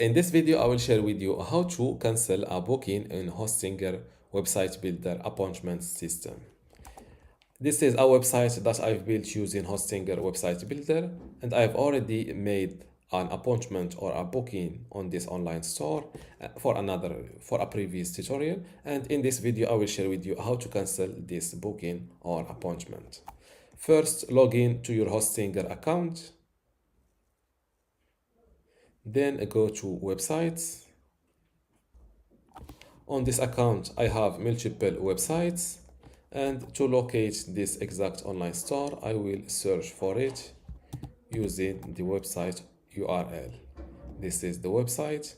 In this video, I will share with you how to cancel a booking in Hostinger website builder appointment system. This is a website that I've built using Hostinger website builder, and I've already made an appointment or a booking on this online store for a previous tutorial. And in this video, I will share with you how to cancel this booking or appointment. First, log in to your Hostinger account. Then go to websites. On this account, I have multiple websites, and to locate this exact online store, I will search for it using the website URL. This is the website.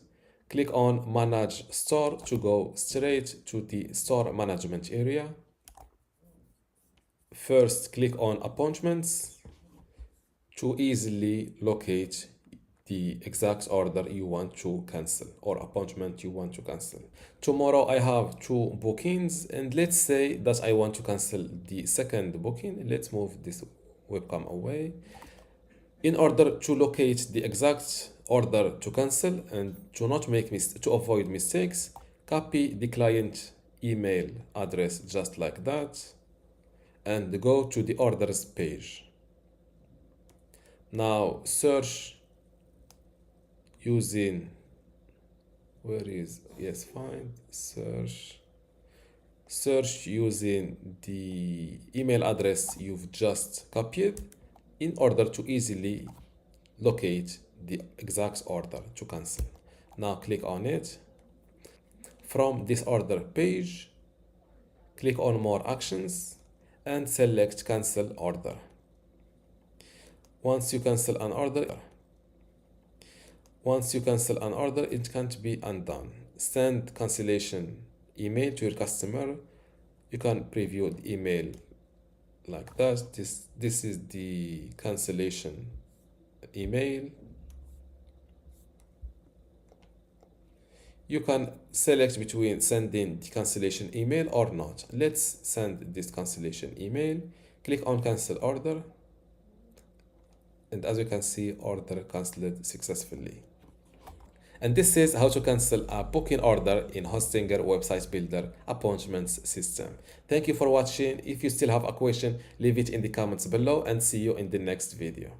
Click on Manage Store to go straight to the store management area. First, click on Appointments to easily locate the exact order you want to cancel or appointment you want to cancel. Tomorrow I have 2 bookings, and let's say that I want to cancel the second booking. Let's move this webcam away. In order to locate the exact order to cancel and to avoid mistakes, copy the client email address just like that and go to the orders page. Now search using search using the email address you've just copied in order to easily locate the exact order to cancel. Now click on it. From this order page, click on more actions and select cancel order. Once you cancel an order, it can't be undone. Send cancellation email to your customer. You can preview the email like that. This is the cancellation email. You can select between sending the cancellation email or not. Let's send this cancellation email. Click on cancel order. And as you can see, order cancelled successfully. And this is how to cancel a booking order in Hostinger website builder appointments system. Thank you for watching. If you still have a question, leave it in the comments below, and see you in the next video.